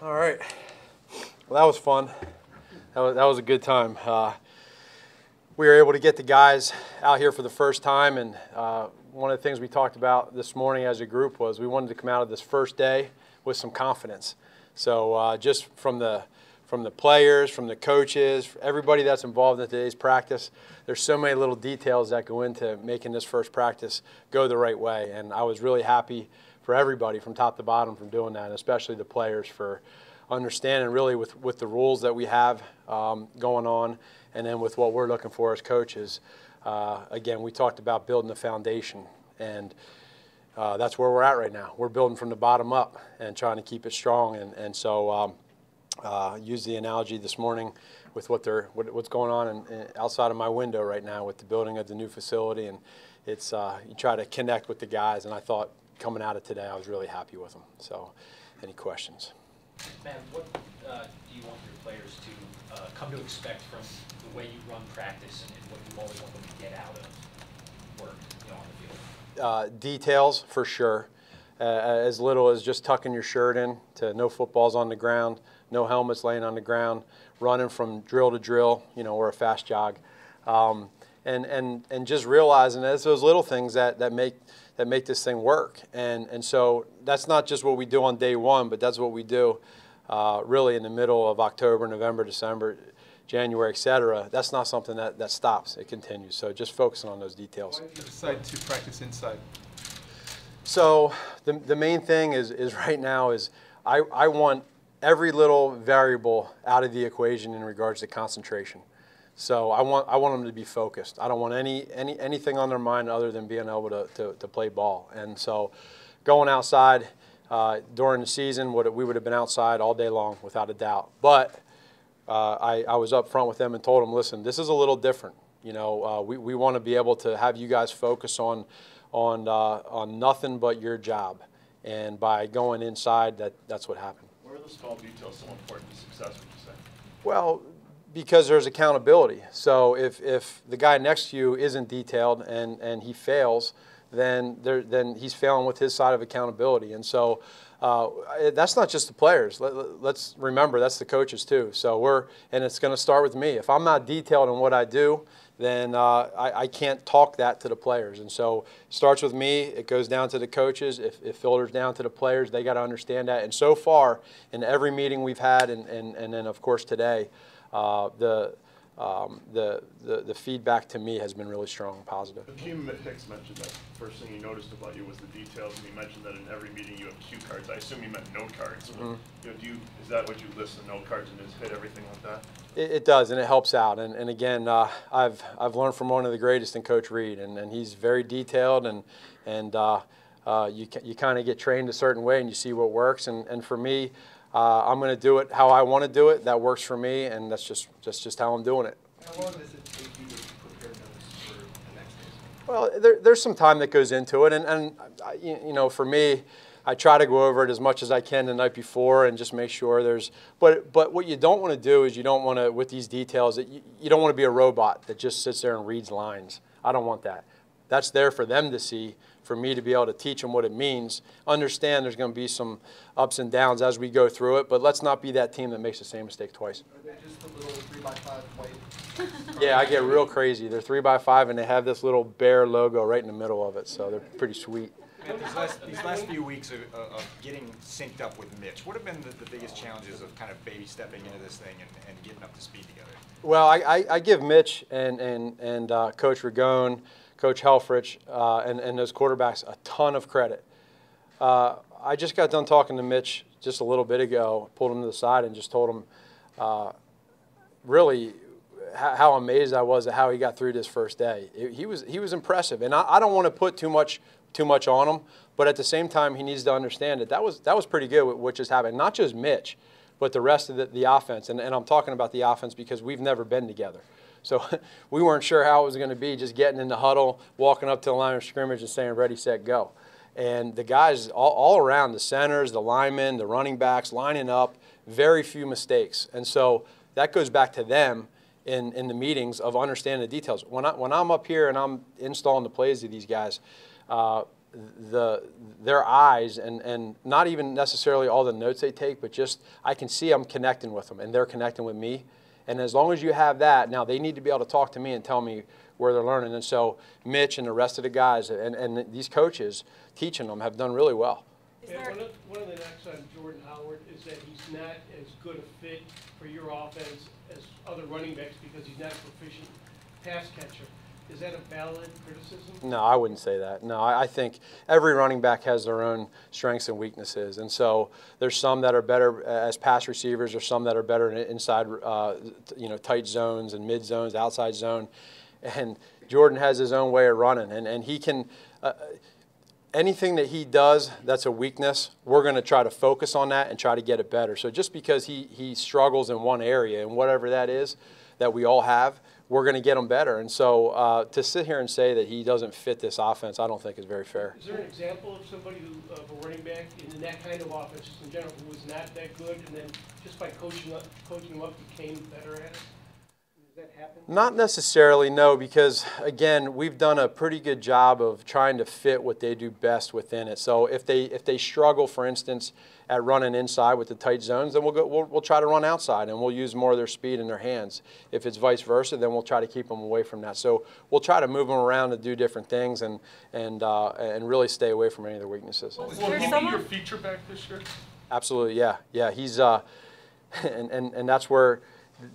All right. Well, that was fun. That was a good time. We were able to get the guys out here for the first time, and one of the things we talked about this morning as a group was we wanted to come out of this first day with some confidence. So just from the players, from the coaches, everybody that's involved in today's practice, there's so many little details that go into making this first practice go the right way. And I was really happy for everybody from top to bottom from doing that, and especially the players for understanding really with the rules that we have going on, and then with what we're looking for as coaches. Again, we talked about building a foundation, and that's where we're at right now. We're building from the bottom up and trying to keep it strong. And so use the analogy this morning with what's going on outside of my window right now with the building of the new facility, and it's you try to connect with the guys. And I thought coming out of today, I was really happy with them. So, any questions? Man, what do you want your players to come to expect from the way you run practice and what you always want them to get out of work, on the field? Details, for sure. As little as just tucking your shirt in to no footballs on the ground, no helmets laying on the ground, running from drill to drill, or a fast jog. And just realizing that it's those little things that make this thing work. And so that's not just what we do on day one, but that's what we do really in the middle of October, November, December, January, et cetera. That's not something that stops. It continues. So just focusing on those details. Why did you decide to practice inside? So the main thing is right now is I want every little variable out of the equation in regards to concentration. So I want them to be focused. I don't want anything on their mind other than being able to play ball. And so going outside during the season, we would have been outside all day long without a doubt. But I was up front with them and told them, listen, this is a little different. We want to be able to have you guys focus on nothing but your job. And by going inside, that's what happened. Where are the small details so important to success, would you say? Well, because there's accountability. So if the guy next to you isn't detailed and he fails, then he's failing with his side of accountability. And so that's not just the players. Let's remember that's the coaches too. So and it's going to start with me. If I'm not detailed in what I do, then I can't talk that to the players. And so it starts with me. It goes down to the coaches. It filters down to the players. They got to understand that. And so far, in every meeting we've had, and then of course today, the feedback to me has been really strong and positive. Hakeem Hicks mentioned that first thing he noticed about you was the details, and he mentioned that in every meeting you have cue cards. I assume he meant note cards. Mm-hmm. Is that what you list, the note cards, and just hit everything like that? It does, and it helps out. And again, I've learned from one of the greatest in Coach Reed, and he's very detailed, and you kind of get trained a certain way, and you see what works. And for me, I'm going to do it how I want to do it. That works for me, and that's just how I'm doing it. How long does it take you to prepare notes for the next day? Well, there's some time that goes into it, and for me, I try to go over it as much as I can the night before and just make sure there's. But what you don't want to do is you don't want to, with these details, that you don't want to be a robot that just sits there and reads lines. I don't want that. That's there for them to see, for me to be able to teach them what it means. Understand there's going to be some ups and downs as we go through it, but let's not be that team that makes the same mistake twice. Are they just a little 3x5 white? Yeah, I get real crazy. They're 3x5, and they have this little bear logo right in the middle of it, so they're pretty sweet. These last few weeks of getting synced up with Mitch, what have been the biggest challenges of kind of baby stepping into this thing and getting up to speed together? Well, I give Mitch and Coach Ragone, Coach Helfrich, and those quarterbacks a ton of credit. I just got done talking to Mitch just a little bit ago, pulled him to the side and just told him really how amazed I was at how he got through this first day. He was impressive, and I don't want to put too much on him, but at the same time, he needs to understand that was pretty good what just happened. Not just Mitch, but the rest of the offense, and I'm talking about the offense because we've never been together. So we weren't sure how it was going to be, just getting in the huddle, walking up to the line of scrimmage and saying, ready, set, go. And the guys all around, the centers, the linemen, the running backs, lining up, very few mistakes. And so that goes back to them in the meetings of understanding the details. When I'm up here and I'm installing the plays of these guys, their eyes and not even necessarily all the notes they take, but just I can see I'm connecting with them and they're connecting with me. And as long as you have that, now they need to be able to talk to me and tell me where they're learning. And so Mitch and the rest of the guys and these coaches teaching them have done really well. And one of the knocks on Jordan Howard is that he's not as good a fit for your offense as other running backs because he's not a proficient pass catcher. Is that a valid criticism? No, I wouldn't say that. No, I think every running back has their own strengths and weaknesses. And so there's some that are better as pass receivers, or some that are better inside, tight zones and mid zones, outside zone. And Jordan has his own way of running, and he can anything that he does that's a weakness, we're going to try to focus on that and try to get it better. So just because he struggles in one area, and whatever that is that we all have, we're going to get him better. And so to sit here and say that he doesn't fit this offense, I don't think is very fair. Is there an example of somebody of a running back in that kind of offense, just in general, who was not that good, and then just by coaching him up became better at it? Does that happen? Not necessarily, no, because, again, we've done a pretty good job of trying to fit what they do best within it. So if they struggle, for instance, at running inside with the tight zones, then we'll try to run outside, and we'll use more of their speed in their hands. If it's vice versa, then we'll try to keep them away from that. So we'll try to move them around to do different things and really stay away from any of their weaknesses. Will he be your feature back this year? Absolutely, yeah. He's and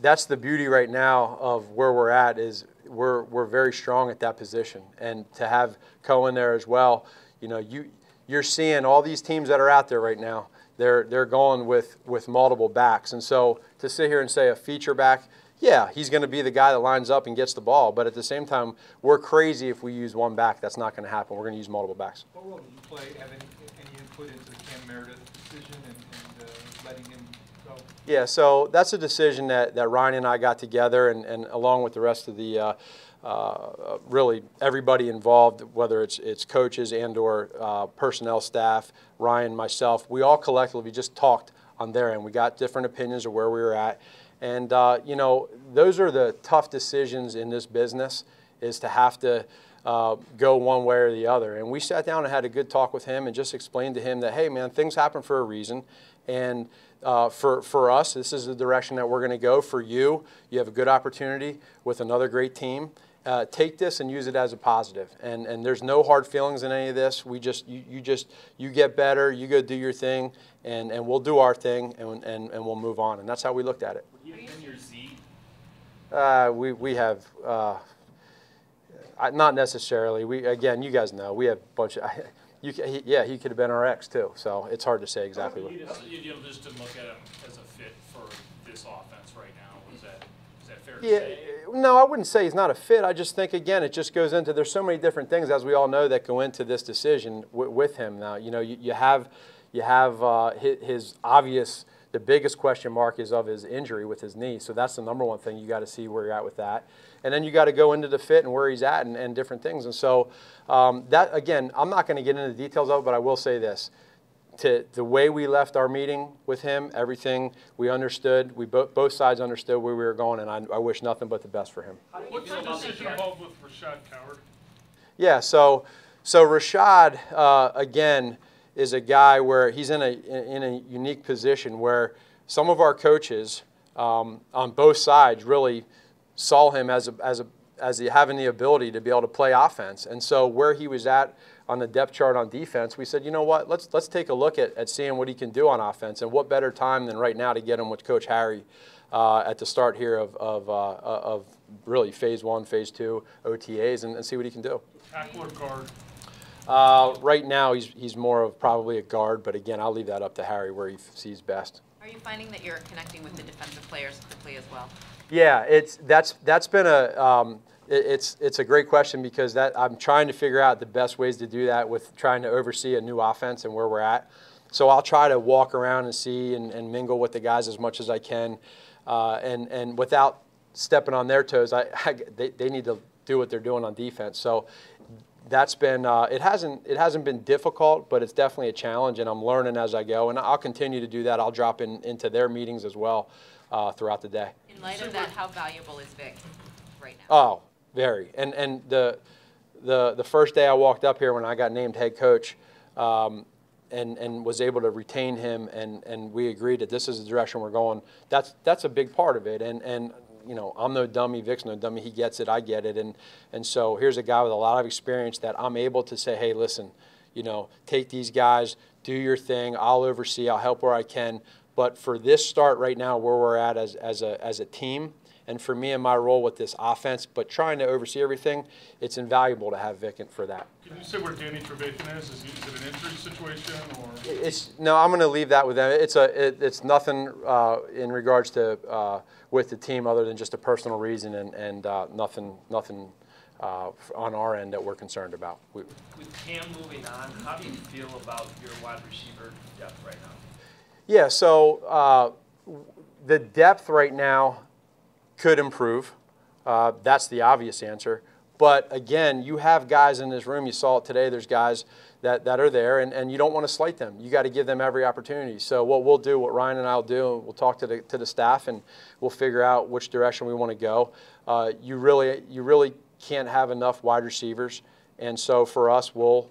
that's the beauty right now of where we're at, is we're very strong at that position, and to have Cohen there as well. You're seeing all these teams that are out there right now. They're going with multiple backs, and so to sit here and say a feature back, yeah, he's going to be the guy that lines up and gets the ball. But at the same time, we're crazy if we use one back. That's not going to happen. We're going to use multiple backs. What role did you play, have any input into the Cam Meredith decision and letting him go? Yeah, so that's a decision that Ryan and I got together, and along with the rest of the really everybody involved, whether it's coaches and or personnel staff, Ryan, myself, we all collectively just talked on their end. We got different opinions of where we were at. And, those are the tough decisions in this business, is to have to go one way or the other. And we sat down and had a good talk with him and just explained to him that, hey, man, things happen for a reason. And for us, this is the direction that we're going to go. For you, you have a good opportunity with another great team. Take this and use it as a positive. And there's no hard feelings in any of this. You get better, you go do your thing, and we'll do our thing, and we'll move on. And that's how we looked at it. Would he have been your Z? We have not necessarily. Again, you guys know we have a bunch of. He could have been our ex too. So it's hard to say exactly what. You just didn't look at him as a fit for this offense right now. Is that fair to Yeah, say? no, I wouldn't say he's not a fit. I just think, again, it just goes into, there's so many different things, as we all know, that go into this decision with him. Now, you have his obvious, the biggest question mark is of his injury with his knee. So that's the number one thing. You got to see where you're at with that. And then you got to go into the fit and where he's at and different things. And so that, again, I'm not going to get into the details of it, but I will say this. The way we left our meeting with him, everything we understood, both sides understood where we were going, and I wish nothing but the best for him. What's the decision involved with Rashad Coward? Yeah, so Rashad, again, is a guy where he's in a unique position where some of our coaches on both sides really saw him as having the ability to be able to play offense. And so where he was at on the depth chart on defense, we said, you know what, let's take a look at seeing what he can do on offense, and what better time than right now to get him with Coach Harry at the start here of really phase 1, phase 2 OTAs, and see what he can do. Tackle or guard? Right now he's more of probably a guard, but again, I'll leave that up to Harry where he sees best. Are you finding that you're connecting with the defensive players quickly as well? Yeah, that's been it's a great question, because I'm trying to figure out the best ways to do that with trying to oversee a new offense and where we're at. So I'll try to walk around and see and mingle with the guys as much as I can, and without stepping on their toes. They need to do what they're doing on defense. So that's been it hasn't been difficult, but it's definitely a challenge, and I'm learning as I go, and I'll continue to do that. I'll drop into their meetings as well throughout the day. In light of that, how valuable is Vic right now? Oh, very. And the first day I walked up here when I got named head coach, and was able to retain him, and we agreed that this is the direction we're going. That's a big part of it, and you know, I'm no dummy, Vic's no dummy. He gets it, I get it, and so here's a guy with a lot of experience that I'm able to say, hey, listen, you know, take these guys, do your thing. I'll oversee, I'll help where I can. But for this start right now, where we're at as a team, and for me and my role with this offense, but trying to oversee everything, it's invaluable to have Vic for that. Can you say where Danny Trevathan is? Is it an injury situation or? No, I'm going to leave that with them. It's nothing in regards to with the team other than just a personal reason, and nothing on our end that we're concerned about. With Cam moving on, how do you feel about your wide receiver depth right now? Yeah, so the depth right now could improve. That's the obvious answer. But again, you have guys in this room, you saw it today, there's guys that are there, and you don't want to slight them. You got to give them every opportunity. So what we'll do, what Ryan and I will do, we'll talk to the staff, and we'll figure out which direction we want to go. You really can't have enough wide receivers, and so for us, we'll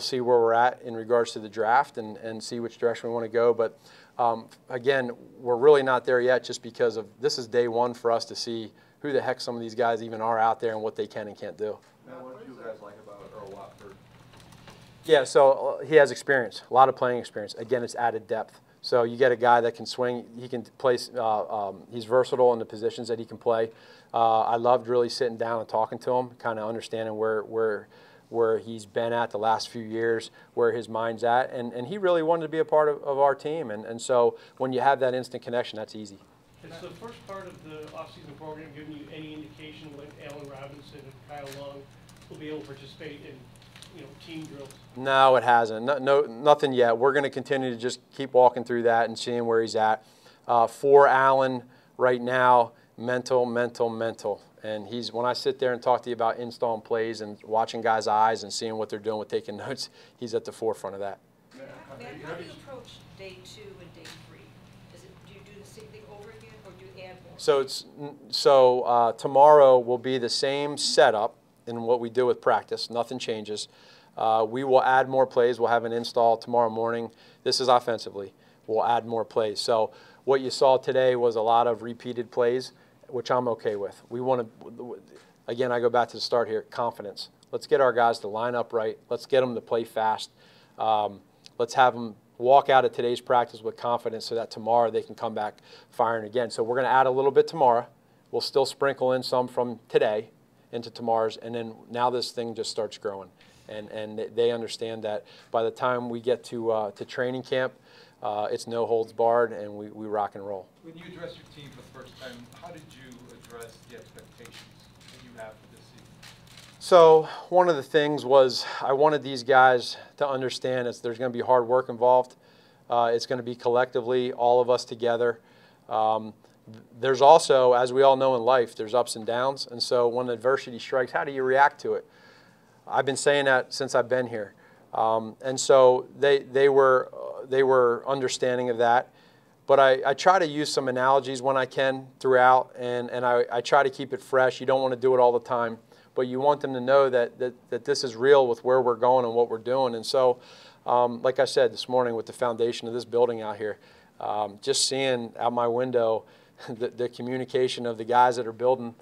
see where we're at in regards to the draft and see which direction we want to go. But again, we're really not there yet, just because of this is day one for us to see who the heck some of these guys even are out there and what they can and can't do. Now, what do you guys like about Earl Watford? Yeah, so he has experience, a lot of playing experience. Again, it's added depth. So you get a guy that can swing, he can play, he's versatile in the positions that he can play. I loved really sitting down and talking to him, kind of understanding where he's been at the last few years, where his mind's at, and he really wanted to be a part of our team. And so when you have that instant connection, that's easy. Has the first part of the off-season program given you any indication when Allen Robinson and Kyle Long will be able to participate in, you know, team drills? No, it hasn't. No, nothing yet. We're going to continue to just keep walking through that and seeing where he's at. For Allen right now, mental. And when I sit there and talk to you about installing plays and watching guys' eyes and seeing what they're doing with taking notes, he's at the forefront of that. Matt, how do you approach day 2 and day 3? Do you do the same thing over again, or do you add more? So tomorrow will be the same setup in what we do with practice. Nothing changes. We will add more plays. We'll have an install tomorrow morning. This is offensively. We'll add more plays. So what you saw today was a lot of repeated plays, which I'm okay with. We want to, again, I go back to the start here, confidence. Let's get our guys to line up right. Let's get them to play fast. Let's have them walk out of today's practice with confidence so that tomorrow they can come back firing again. So we're going to add a little bit tomorrow. We'll still sprinkle in some from today into tomorrow's, and then now this thing just starts growing. And they understand that by the time we get to training camp, it's no holds barred, and we rock and roll. When you addressed your team for the first time, how did you address the expectations that you have for this season? So one of the things was I wanted these guys to understand there's going to be hard work involved. It's going to be collectively, all of us together. There's also, as we all know in life, there's ups and downs. And so when adversity strikes, how do you react to it? I've been saying that since I've been here. And so they were understanding of that. But I try to use some analogies when I can throughout, and I try to keep it fresh. You don't want to do it all the time, but you want them to know that this is real with where we're going and what we're doing. And so, like I said this morning with the foundation of this building out here, just seeing out my window the communication of the guys that are building,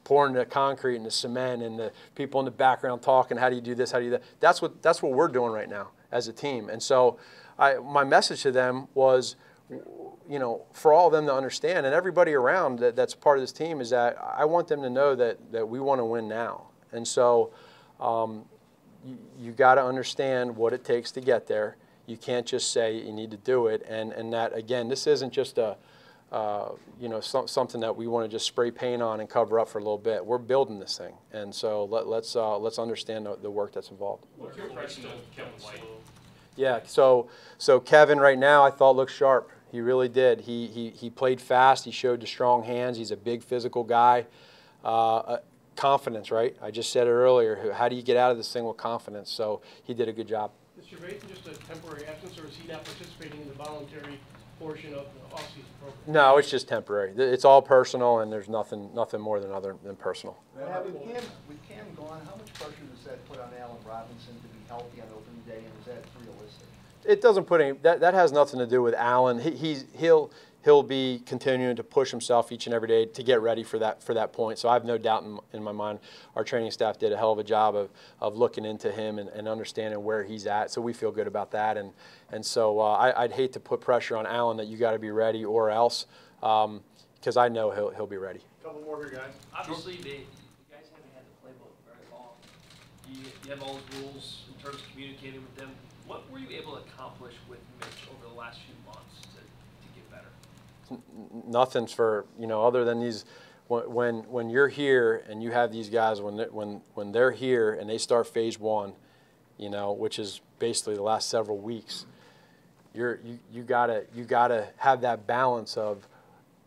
pouring the concrete and the cement, and the people in the background talking, how do you do this, how do you do that? That's what we're doing right now as a team. And so my message to them was, you know, for all of them to understand, and everybody around that's part of this team, is that I want them to know that we want to win now. And so you got to understand what it takes to get there. You can't just say you need to do it. And that, again, this isn't just you know, something that we want to just spray paint on and cover up for a little bit. We're building this thing, and so let's understand the work that's involved. What's your impression of Kevin White? Yeah, so Kevin right now I thought looked sharp. He really did. He played fast. He showed the strong hands. He's a big physical guy. Confidence, right? I just said it earlier. How do you get out of this thing with confidence? So he did a good job. Is Trevathan just a temporary absence, or is he not participating in the voluntary portion of the off-season program? No, it's just temporary. It's all personal, and there's nothing more than personal. Now, with Cam gone, how much pressure does that put on Allen Robinson to be healthy on opening day, and is that realistic? It doesn't put any. That has nothing to do with Allen. He'll be continuing to push himself each and every day to get ready for that point. So I have no doubt in my mind our training staff did a hell of a job of looking into him and understanding where he's at. So we feel good about that. And so I'd hate to put pressure on Allen that you got to be ready or else, because I know he'll be ready. Couple more here, guys. Obviously, you guys haven't had the playbook very long. You have all those rules in terms of communicating with them. What were you able to accomplish with Mitch over the last few months to get better? Nothing's for, other than these, when you're here and you have these guys, when they're here and they start phase one, which is basically the last several weeks, you gotta have that balance of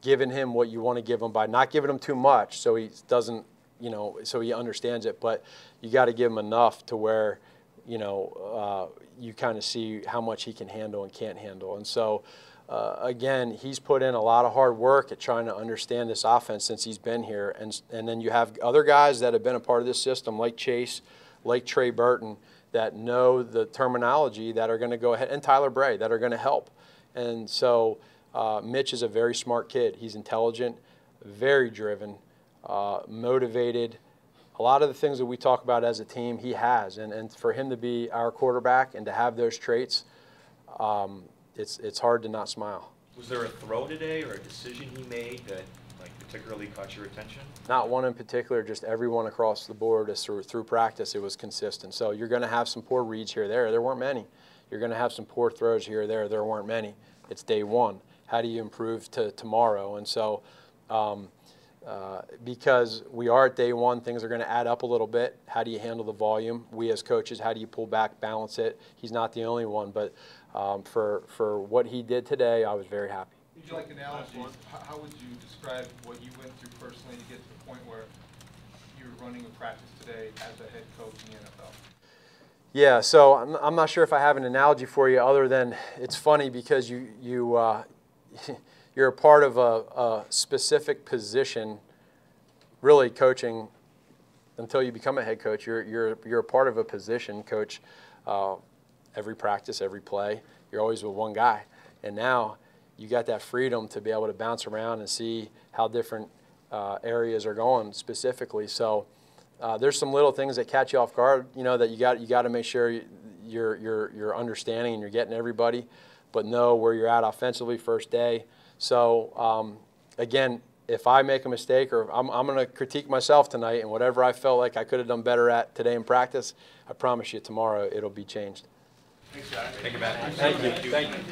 giving him what you want to give him by not giving him too much so he doesn't, so he understands it, but you got to give him enough to where, you kind of see how much he can handle and can't handle. And so, again, he's put in a lot of hard work at trying to understand this offense since he's been here. And then you have other guys that have been a part of this system, like Chase, like Trey Burton, that know the terminology that are going to go ahead, and Tyler Bray, that are going to help. And so Mitch is a very smart kid. He's intelligent, very driven, motivated. A lot of the things that we talk about as a team, he has. And for him to be our quarterback and to have those traits, it's hard to not smile. Was there a throw today or a decision he made that particularly caught your attention? Not one in particular, just everyone across the board. Through practice, it was consistent. So you're going to have some poor reads here or there. There weren't many. You're going to have some poor throws here or there. There weren't many. It's day one. How do you improve to tomorrow? And so because we are at day one, things are going to add up a little bit. How do you handle the volume? We as coaches, how do you pull back, balance it? He's not the only one, but for what he did today, I was very happy. Would you like analogies? How would you describe what you went through personally to get to the point where you're running a practice today as a head coach in the NFL? Yeah, so I'm not sure if I have an analogy for you other than it's funny because you're a part of a specific position, really coaching until you become a head coach. You're a part of a position, coach, every practice, every play. You're always with one guy. And now you got that freedom to be able to bounce around and see how different areas are going specifically. So there's some little things that catch you off guard, that you got to make sure you're understanding and you're getting everybody, but know where you're at offensively first day. So again, if I make a mistake or I'm going to critique myself tonight, and whatever I felt like I could have done better at today in practice, I promise you tomorrow it'll be changed. Thanks, guys. Thank you, Matt. Thank you. Thank you.